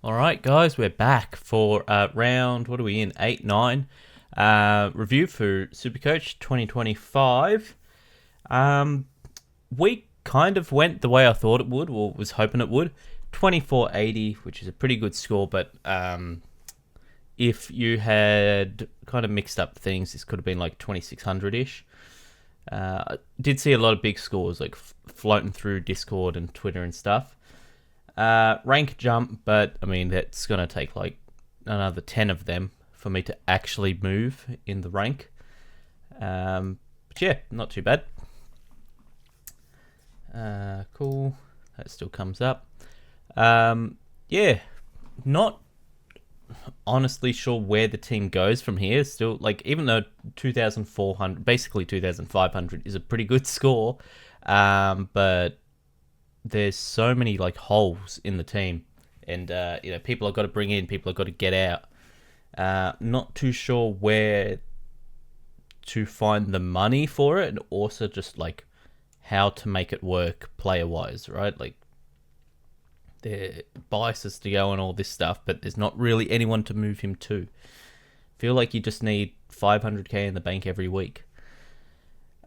All right, guys, we're back for round, what are we in? 8, 9. Review for Supercoach 2025. We kind of went the way I thought it would, or was hoping it would. 2480, which is a pretty good score, but if you had kind of mixed up things, this could have been like 2600-ish. I did see a lot of big scores, like floating through Discord and Twitter and stuff. Rank jump, but I mean that's gonna take like another 10 of them for me to actually move in the rank. But yeah, not too bad. Cool. That still comes up. Yeah, not honestly sure where the team goes from here. Still, like, even though 2,400, basically 2,500 is a pretty good score, but there's so many like holes in the team, and people I've got to bring in, people I've got to get out. Not too sure where to find the money for it, and also just like how to make it work player wise, right? Like, there are biases to go and all this stuff, but there's not really anyone to move him to. Feel like you just need 500k in the bank every week.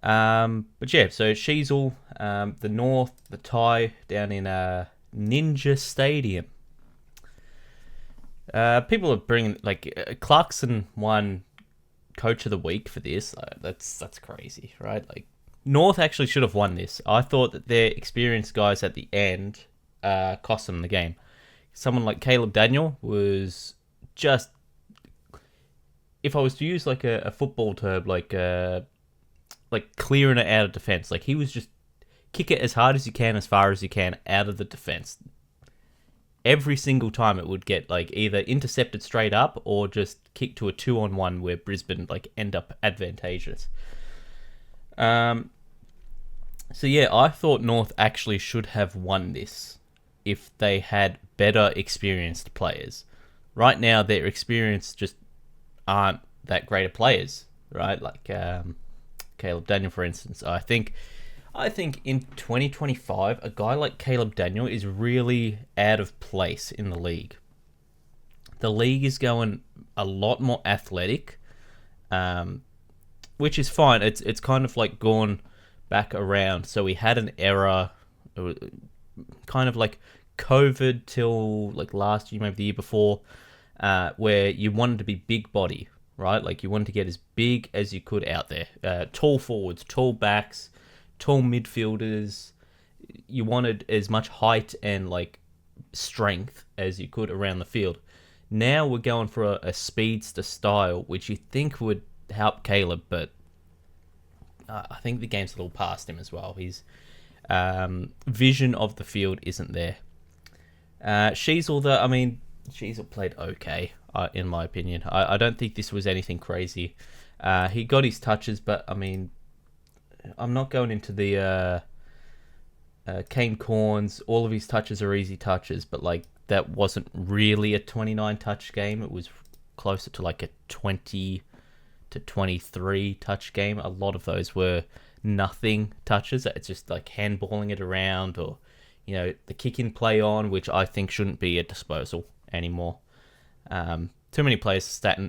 But yeah, so Sheasel, the North, the tie down in Ninja Stadium. People are bringing, like, Clarkson won Coach of the Week for this. That's crazy, right? Like, North actually should have won this. I thought that their experienced guys at the end cost them the game. Someone like Caleb Daniel was just, if I was to use like a football term, like clearing it out of defense. Like, he was just kick it as hard as you can, as far as you can, out of the defense. Every single time it would get like either intercepted straight up or just kicked to a 2-on-1 where Brisbane like end up advantageous. So yeah, I thought North actually should have won this if they had better experienced players. Right now, their experience just aren't that great of players, right? Like Caleb Daniel, for instance. I think in 2025, a guy like Caleb Daniel is really out of place in the league. The league is going a lot more athletic, which is fine. It's kind of like gone back around. So we had an era, kind of like COVID till like last year, maybe the year before, where you wanted to be big body, right? Like, you wanted to get as big as you could out there. Tall forwards, tall backs, tall midfielders. You wanted as much height and like strength as you could around the field. Now we're going for a speedster style, which you think would help Caleb, but I think the game's a little past him as well. His vision of the field isn't there. Sheasel, Sheasel played okay, in my opinion. I don't think this was anything crazy. He got his touches, but I mean, I'm not going into the Kane Corns. All of his touches are easy touches, but like, that wasn't really a 29 touch game. It was closer to like a 20 to 23 touch game. A lot of those were nothing touches. It's just like handballing it around, or the kick in play on, which I think shouldn't be a disposal anymore. Too many players stat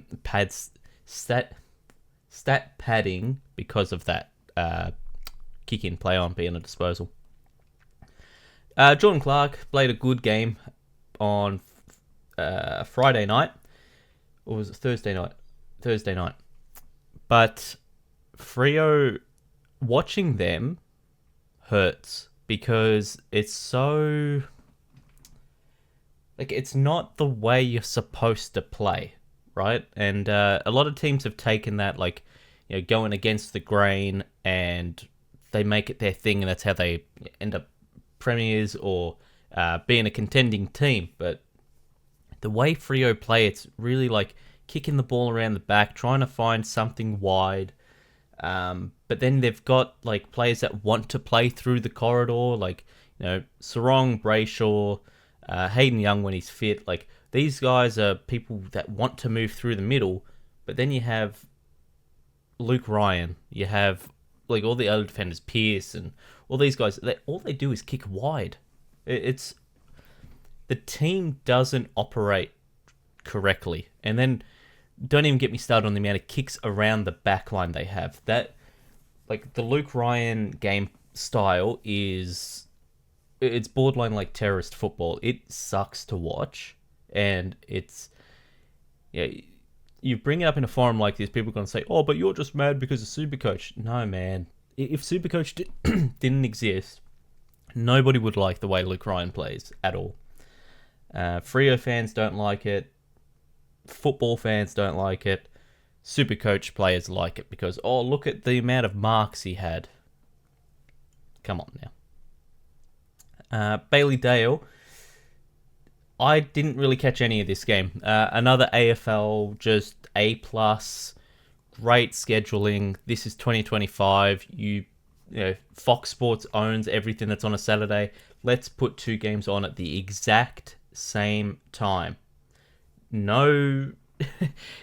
padding because of that kick in play on being a disposal. Jordan Clark played a good game on Friday night, or was it Thursday night? Thursday night. But Freo, watching them hurts, because it's so, like, it's not the way you're supposed to play, right? And a lot of teams have taken that, like, going against the grain, and they make it their thing, and that's how they end up premiers or being a contending team. But the way Freo play, it's really like kicking the ball around the back, trying to find something wide. But then they've got like players that want to play through the corridor, like Sarong, Brayshaw, Hayden Young when he's fit. Like, these guys are people that want to move through the middle. But then you have Luke Ryan, you have like all the other defenders, Pierce, and all these guys. All they do is kick wide. It's the team doesn't operate correctly. And then don't even get me started on the amount of kicks around the back line they have. That, like, the Luke Ryan game style it's borderline like terrorist football. It sucks to watch, and it's, yeah, you bring it up in a forum like this, people are going to say, oh, but you're just mad because of Supercoach. No, man. If Supercoach didn't exist, nobody would like the way Luke Ryan plays at all. Freo fans don't like it. Football fans don't like it. Supercoach players like it because, oh, look at the amount of marks he had. Come on now. Bailey Dale. I didn't really catch any of this game. Another AFL, just A+. Great scheduling. This is 2025. You know, Fox Sports owns everything that's on a Saturday. Let's put 2 games on at the exact same time. No,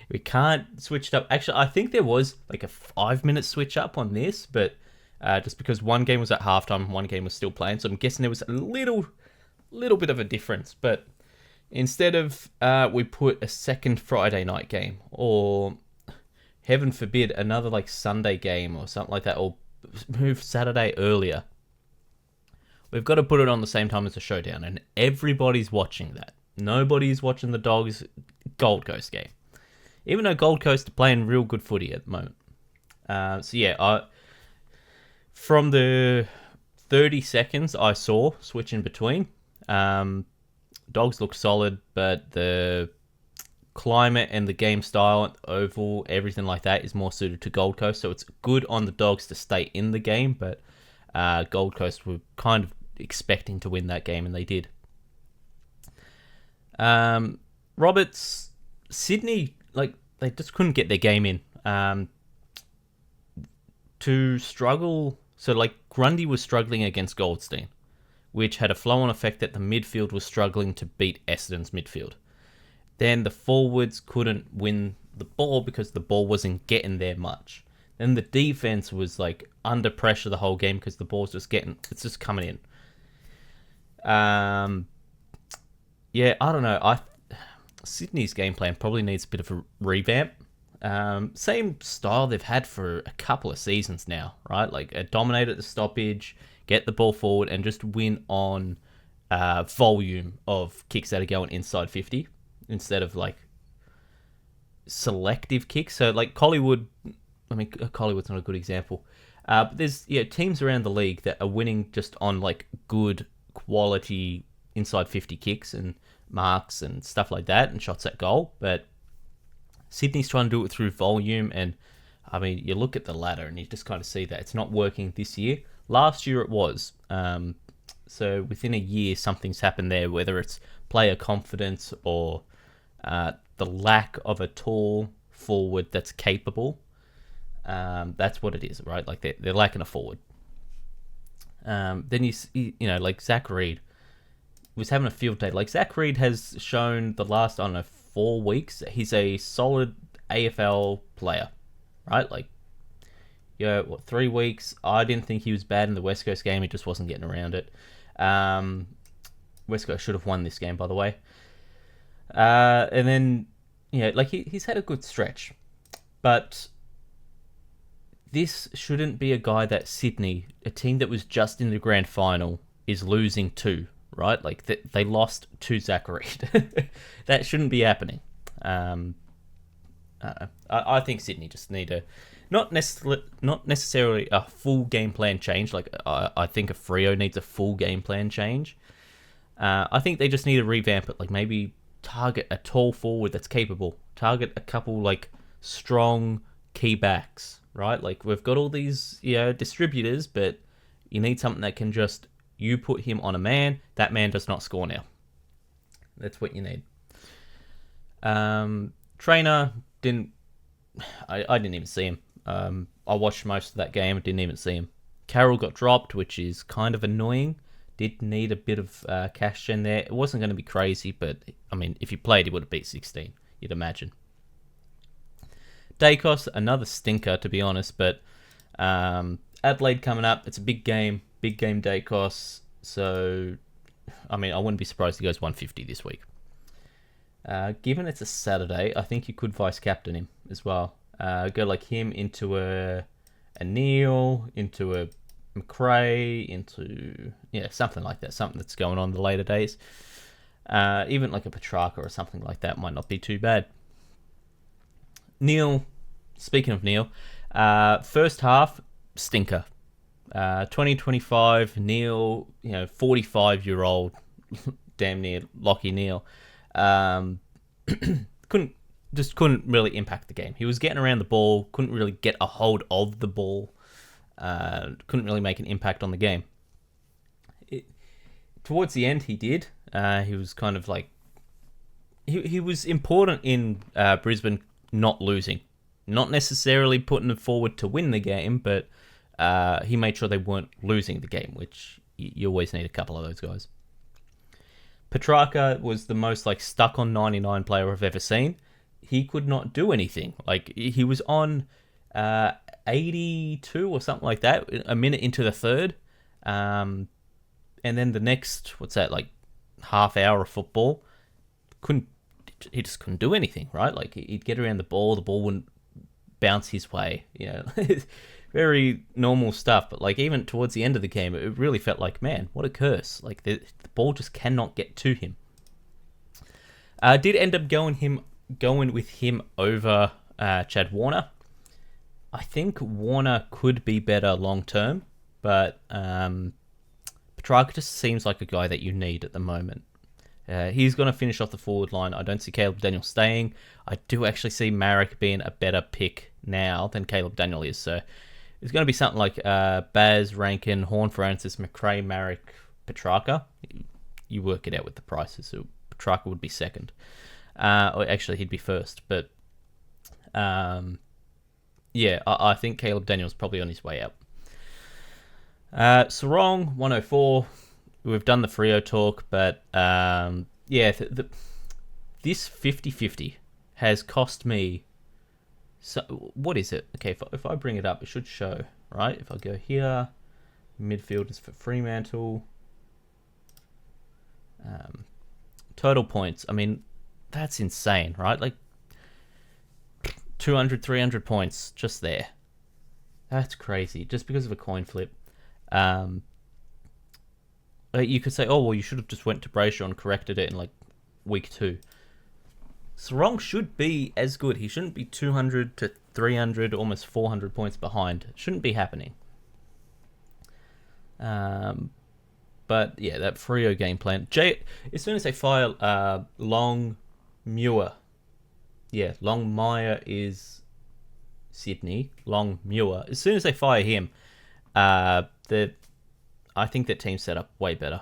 we can't switch it up. Actually, I think there was like a 5-minute switch up on this, but just because one game was at halftime, one game was still playing, so I'm guessing there was a little bit of a difference. But instead of we put a second Friday night game, or heaven forbid another like Sunday game or something like that, or move Saturday earlier, we've got to put it on the same time as the showdown, and everybody's watching that. Nobody's watching the Dogs Gold Coast game, even though Gold Coast are playing real good footy at the moment. So yeah, from the 30 seconds I saw switching between, Dogs look solid, but the climate and the game style, oval, everything like that is more suited to Gold Coast. So it's good on the Dogs to stay in the game, but Gold Coast were kind of expecting to win that game, and they did. Roberts, Sydney, like, they just couldn't get their game in. To struggle, so like Grundy was struggling against Goldstein, which had a flow-on effect that the midfield was struggling to beat Essendon's midfield. Then the forwards couldn't win the ball because the ball wasn't getting there much. Then the defense was like under pressure the whole game because the ball's it's just coming in. Yeah, I don't know. Sydney's game plan probably needs a bit of a revamp. Same style they've had for a couple of seasons now, right? Like, dominate at the stoppage, get the ball forward, and just win on volume of kicks that are going inside 50 instead of like selective kicks. So like Collingwood, I mean, Collingwood's not a good example, but there's teams around the league that are winning just on like good quality inside 50 kicks and marks and stuff like that and shots at goal. But Sydney's trying to do it through volume, and I mean, you look at the ladder and you just kind of see that it's not working this year. Last year it was. So within a year, something's happened there, whether it's player confidence or the lack of a tall forward that's capable. That's what it is, right? Like, they're lacking a forward. Then you know, like Zach Reid was having a field day. Like, Zach Reid has shown the last, 4 weeks, he's a solid AFL player, right? Like, 3 weeks? I didn't think he was bad in the West Coast game. He just wasn't getting around it. West Coast should have won this game, by the way. And then, like, he's had a good stretch. But this shouldn't be a guy that Sydney, a team that was just in the grand final, is losing to, right? Like, they lost to Zach Reid. That shouldn't be happening. I think Sydney just need a not necessarily a full game plan change. Like, I think a Freo needs a full game plan change. I think they just need to revamp it. Like, maybe target a tall forward that's capable. Target a couple like strong key backs, right? Like, we've got all these distributors, but you need something that can just, you put him on a man, that man does not score now. That's what you need. Trainer I didn't even see him. I watched most of that game, didn't even see him. Carroll got dropped, which is kind of annoying. Did need a bit of cash in there. It wasn't going to be crazy, but I mean, if he played, he would have beat 16, you'd imagine. Dacos, another stinker, to be honest, but Adelaide coming up. It's a big game Dacos. So I mean, I wouldn't be surprised if he goes 150 this week. Given it's a Saturday, I think you could vice captain him as well. Go like him into a Neil, into a McRae, into something like that, something that's going on in the later days. Even like a Petrarca or something like that might not be too bad. Neil, speaking of Neil, first half stinker. 2025 Neil, 45-year-old, damn near Lockie Neil, couldn't really impact the game. He was getting around the ball, couldn't really get a hold of the ball, couldn't really make an impact on the game. Towards the end, he did. He was kind of like he was important in Brisbane not losing, not necessarily putting it forward to win the game, but he made sure they weren't losing the game, which you always need a couple of those guys. Petrarca was the most like stuck on 99 player I've ever seen. He could not do anything. Like he was on 82 or something like that, a minute into the third, and then the next like half hour of football, he just couldn't do anything, right? Like he'd get around the ball wouldn't bounce his way, very normal stuff. But like even towards the end of the game, it really felt like, man, what a curse! Like the ball just cannot get to him. Did end up going with him over Chad Warner. I think Warner could be better long term, but Petrarca just seems like a guy that you need at the moment. He's going to finish off the forward line. I don't see Caleb Daniel staying. I do actually see Marek being a better pick now than Caleb Daniel is. So it's going to be something like Baz, Rankin, Horne-Francis, McRae, Marek, Petrarca. You work it out with the prices. So Petrarca would be second. Or actually, he'd be first. But I think Caleb Daniel's probably on his way out. Sarong, 104. We've done the Freo talk, but this 50-50 has cost me. So what is it? Okay, if I bring it up, it should show, right? If I go here, midfielders for Fremantle, total points. I mean, that's insane, right? Like 200, 300 points just there. That's crazy, just because of a coin flip. You could say, oh, well, you should have just went to Brayshaw and corrected it in like week 2. Sarong should be as good. He shouldn't be 200 to 300, almost 400 points behind. It shouldn't be happening. But yeah, that Freo game plan. As soon as they fire Long Muir. Yeah, Long Meyer is Sydney. Long Muir. As soon as they fire him, I think that team's set up way better.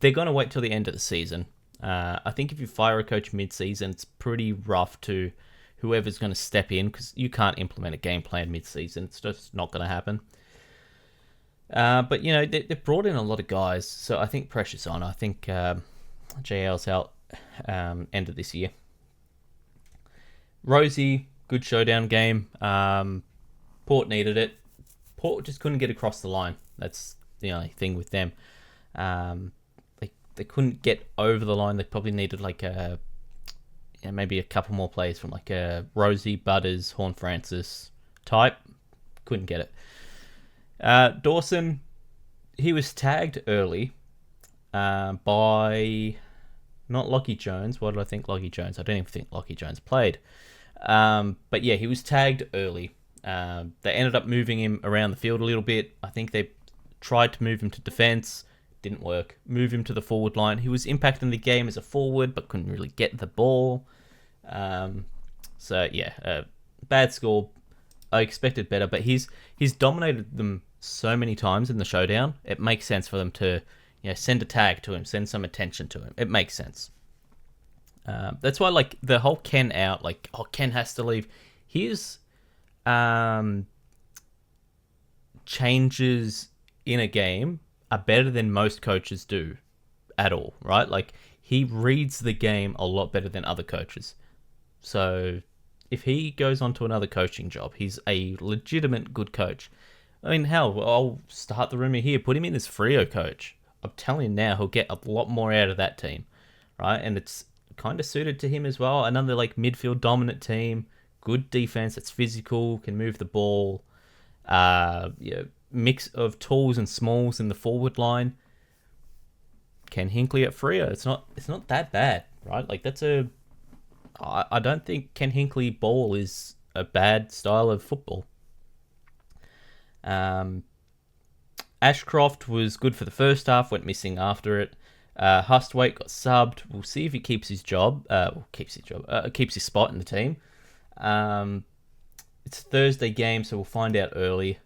They're going to wait till the end of the season. I think if you fire a coach mid-season, it's pretty rough to whoever's going to step in, because you can't implement a game plan mid-season. It's just not going to happen. But, they've brought in a lot of guys, so I think pressure's on. I think JL's out end of this year. Rosie, good showdown game. Port needed it. Port just couldn't get across the line. That's the only thing with them. They couldn't get over the line. They probably needed maybe a couple more plays from like a Rosie, Butters, Horne-Francis type. Couldn't get it. Dawson, he was tagged early by not Lockie Jones. What did I think Lockie Jones? I don't even think Lockie Jones played. But yeah, he was tagged early. They ended up moving him around the field a little bit. I think they tried to move him to defense. Didn't work. Move him to the forward line. He was impacting the game as a forward, but couldn't really get the ball. Bad score. I expected better, but he's dominated them so many times in the showdown. It makes sense for them to send a tag to him, send some attention to him. It makes sense. That's why like the whole Ken out, like Ken has to leave. His changes in a game are better than most coaches do at all, right? Like he reads the game a lot better than other coaches. So if he goes on to another coaching job, he's a legitimate good coach. I mean, hell, I'll start the rumor here. Put him in as Freo coach. I'm telling you now, he'll get a lot more out of that team, right? And it's kind of suited to him as well. Another like midfield dominant team, good defense, that's physical, can move the ball. Mix of talls and smalls in the forward line. Ken Hinkley at Freo. It's not that bad, right? Like I don't think Ken Hinkley ball is a bad style of football. Ashcroft was good for the first half, went missing after it. Hustwaite got subbed. We'll see if he keeps his job. Keeps his spot in the team. It's a Thursday game, so we'll find out early.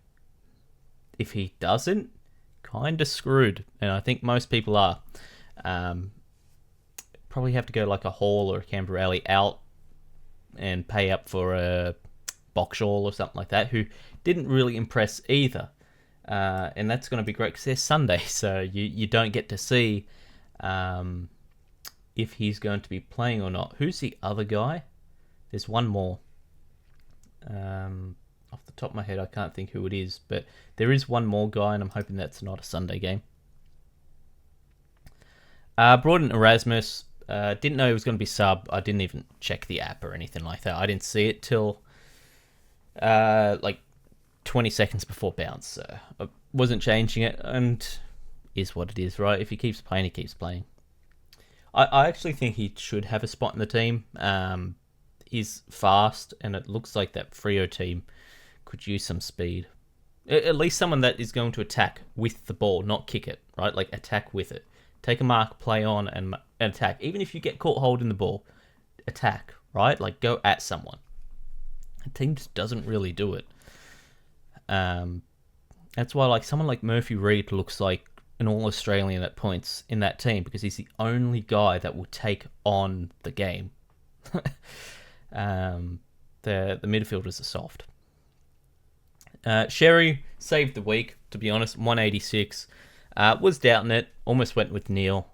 If he doesn't, kind of screwed, and I think most people are. Probably have to go like a Hall or a Camberelli out and pay up for a Boxall or something like that, who didn't really impress either. And that's going to be great because they're Sunday, so you don't get to see if he's going to be playing or not. Who's the other guy? There's one more. Off the top of my head, I can't think who it is, but there is one more guy, and I'm hoping that's not a Sunday game. Brought in Erasmus. Didn't know he was going to be sub. I didn't even check the app or anything like that. I didn't see it till like 20 seconds before bounce. So I wasn't changing it, and is what it is, right? If he keeps playing, he keeps playing. I actually think he should have a spot in the team. He's fast, and it looks like that Freo team could use some speed. At least someone that is going to attack with the ball, not kick it, right? Like attack with it. Take a mark, play on, and attack. Even if you get caught holding the ball, attack, right? Like go at someone. The team just doesn't really do it. That's why like someone like Murphy Reid looks like an All-Australian at points in that team, because he's the only guy that will take on the game. The midfielders are soft. Xerri saved the week, to be honest, 186. Was doubting it, almost went with Neil.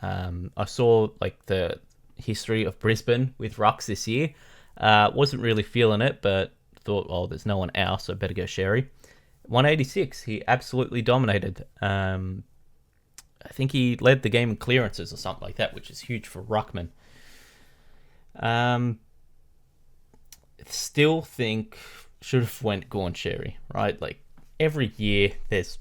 I saw like the history of Brisbane with rucks this year. Wasn't really feeling it, but thought, oh, there's no one else, so I better go Xerri. 186, he absolutely dominated. I think he led the game in clearances or something like that, which is huge for ruckman. Still think should have gone Xerri, right? Like every year there's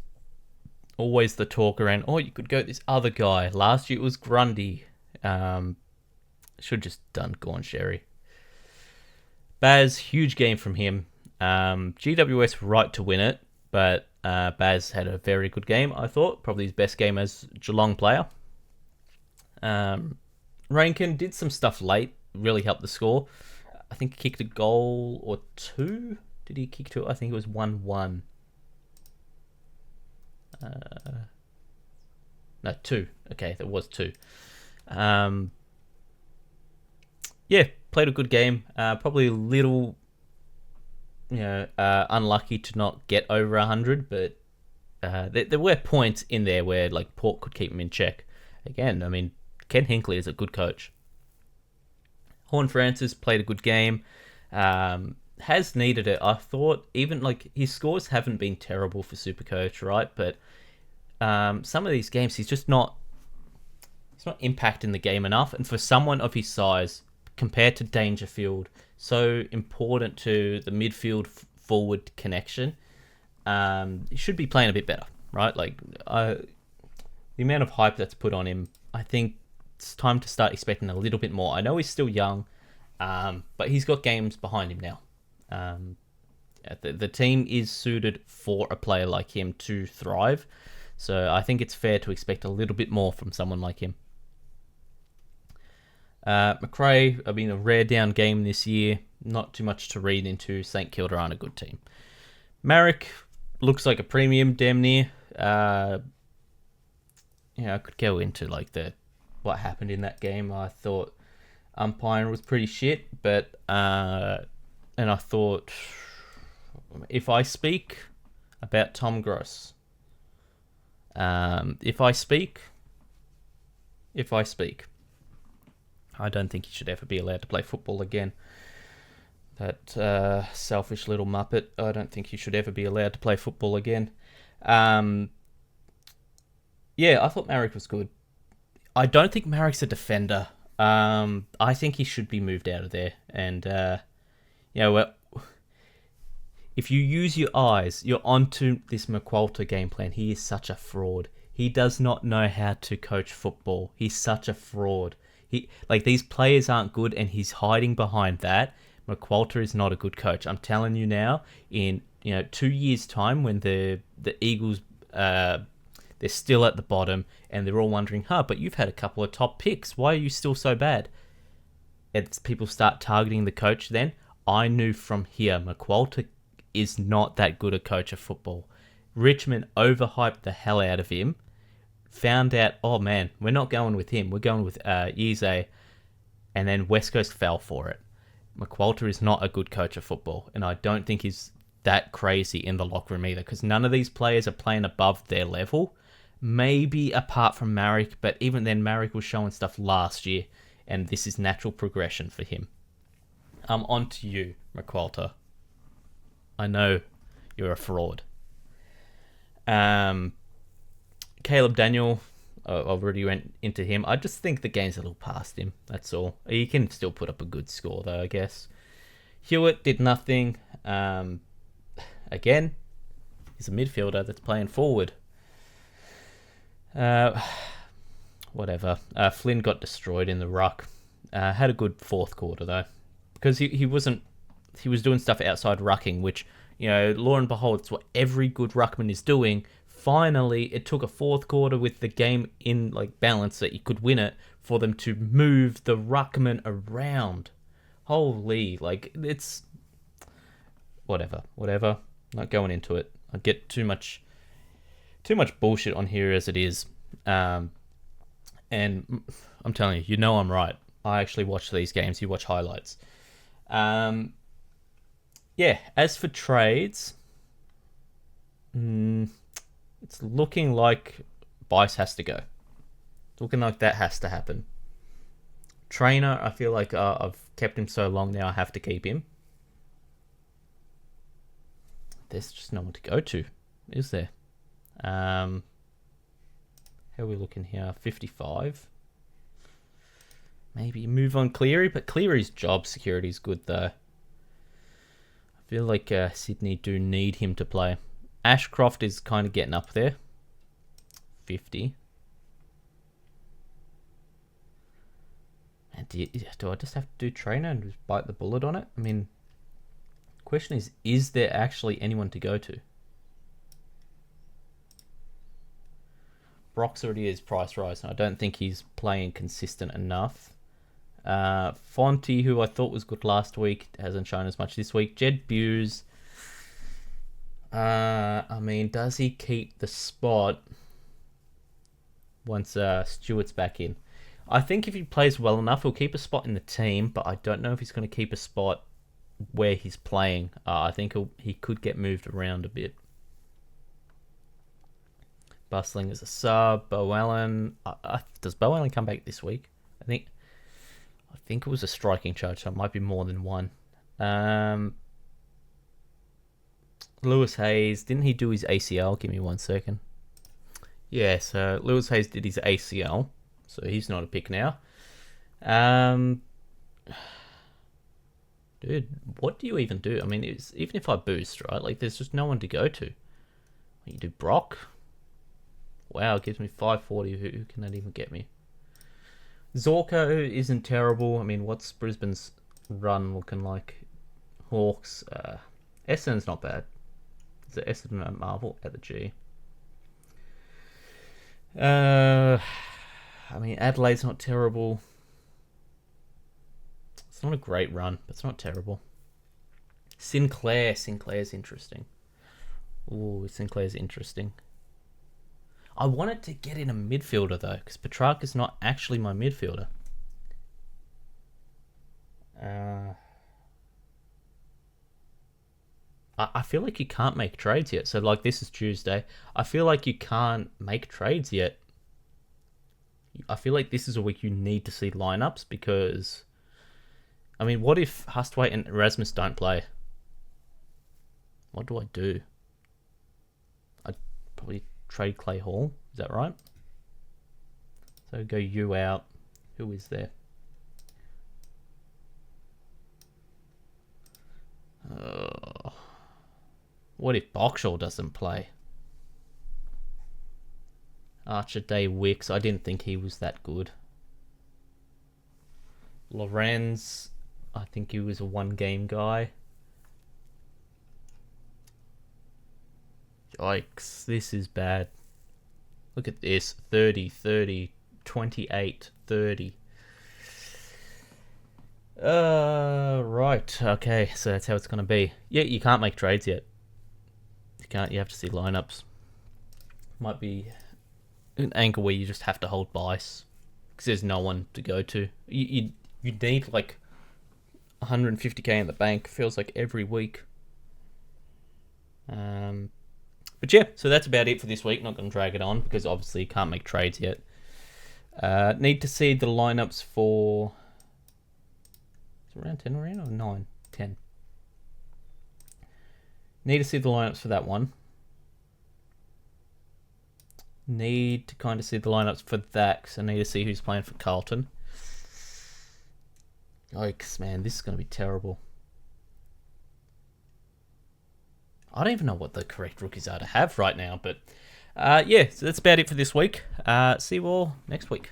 always the talk around, oh, you could go this other guy. Last year it was Grundy. Should just gone Xerri. Baz, huge game from him. GWS right to win it, but Baz had a very good game, I thought. Probably his best game as Geelong player. Rankin did some stuff late, really helped the score. I think he kicked a goal or two. Did he kick two? I think it was 1-1. No, 2. Okay, there was 2. Yeah, played a good game. Probably a little, unlucky to not get over 100, but there were points in there where like Port could keep him in check. Again, I mean, Ken Hinkley is a good coach. Horn Francis played a good game. Has needed it. I thought even like his scores haven't been terrible for Supercoach, right? But some of these games he's not impacting the game enough. And for someone of his size, compared to Dangerfield, so important to the midfield forward connection, he should be playing a bit better, right? Like the amount of hype that's put on him, I think it's time to start expecting a little bit more. I know he's still young, but he's got games behind him now. The team is suited for a player like him to thrive. So I think it's fair to expect a little bit more from someone like him. McRae, I mean, a rare down game this year. Not too much to read into. St Kilda aren't a good team. Marek looks like a premium, damn near. I could go into like what happened in that game. I thought umpiring was pretty shit, but and I thought if I speak about Tom Gross, if I speak, I don't think he should ever be allowed to play football again. That selfish little muppet. I don't think he should ever be allowed to play football again. Yeah, I thought Marek was good. I don't think Marek's a defender. I think he should be moved out of there. And, well, if you use your eyes, you're onto this McQualter game plan. He is such a fraud. He does not know how to coach football. He's such a fraud. These players aren't good, and he's hiding behind that. McQualter is not a good coach. I'm telling you now. In 2 years' time, when the Eagles they're still at the bottom, and they're all wondering, but you've had a couple of top picks. Why are you still so bad? It's people start targeting the coach. Then I knew from here, McQualter is not that good a coach of football. Richmond overhyped the hell out of him. Found out, oh man, we're not going with him. We're going with Xerri. And then West Coast fell for it. McQualter is not a good coach of football. And I don't think he's that crazy in the locker room either. Because none of these players are playing above their level. Maybe apart from Marek. But even then, Marek was showing stuff last year. And this is natural progression for him. On to you, McQualter. I know you're a fraud. Caleb Daniel, I already went into him. I just think the game's a little past him. That's all. He can still put up a good score, though, I guess. Hewitt did nothing. Again, he's a midfielder that's playing forward. Whatever. Flynn got destroyed in the ruck. Had a good fourth quarter, though. Because he was doing stuff outside rucking, which, lo and behold, it's what every good ruckman is doing. Finally, it took a fourth quarter with the game in balance that you could win it for them to move the ruckman around. Holy, it's whatever. Not going into it. I get too much bullshit on here as it is. And I'm telling you, I'm right. I actually watch these games. You watch highlights. As for trades, it's looking like Bice has to go. It's looking like that has to happen. Trainer, I feel like I've kept him so long now, I have to keep him. There's just no one to go to, is there? How are we looking here? 55. Maybe move on Cleary, but Cleary's job security is good, though. I feel like Sydney do need him to play. Ashcroft is kind of getting up there. 50. And do I just have to do trainer and just bite the bullet on it? I mean, the question is there actually anyone to go to? Brock's already is price rise, and I don't think he's playing consistent enough. Fonte, who I thought was good last week, hasn't shown as much this week. Jed Buse. Does he keep the spot once Stewart's back in? I think if he plays well enough, he'll keep a spot in the team, but I don't know if he's going to keep a spot where he's playing. I think he could get moved around a bit. Bustling as a sub. Bowen. Does Bowen come back this week? I think it was a striking charge, so it might be more than one. Lewis Hayes, didn't he do his ACL? Give me 1 second. Yeah, so Lewis Hayes did his ACL, so he's not a pick now. Dude, what do you even do? I mean, even if I boost, right? There's just no one to go to. You do Brock. Wow, it gives me 540. Who can that even get me? Zorko isn't terrible. I mean, what's Brisbane's run looking like? Hawks. Essendon's not bad. Is it Essendon at Marvel at the G? Adelaide's not terrible. It's not a great run, but it's not terrible. Sinclair's interesting. Ooh, Sinclair's interesting. I wanted to get in a midfielder, though, because Petrarca's not actually my midfielder. I feel like you can't make trades yet. So, this is Tuesday. I feel like you can't make trades yet. I feel like this is a week you need to see lineups because... what if Hustwaite and Erasmus don't play? What do I do? I'd probably trade Clay Hall. Is that right? So go you out. Who is there? What if Boxall doesn't play? Archer Day Wicks. I didn't think he was that good. Lorenz. I think he was a one-game guy. Yikes. This is bad. Look at this. 30, 30, 28, 30. Right. Okay, so that's how it's going to be. Yeah, you can't make trades yet. You can't. You have to see lineups. Might be an angle where you just have to hold bias because there's no one to go to. You need like 150k in the bank. Feels like every week. But yeah, so that's about it for this week. Not going to drag it on because obviously you can't make trades yet. Need to see the lineups for. Is it round 10 or 9? 10. Need to see the lineups for that one. Need to kind of see the lineups for that because I need to see who's playing for Carlton. Yikes, man, this is going to be terrible. I don't even know what the correct rookies are to have right now, but yeah, so that's about it for this week. See you all next week.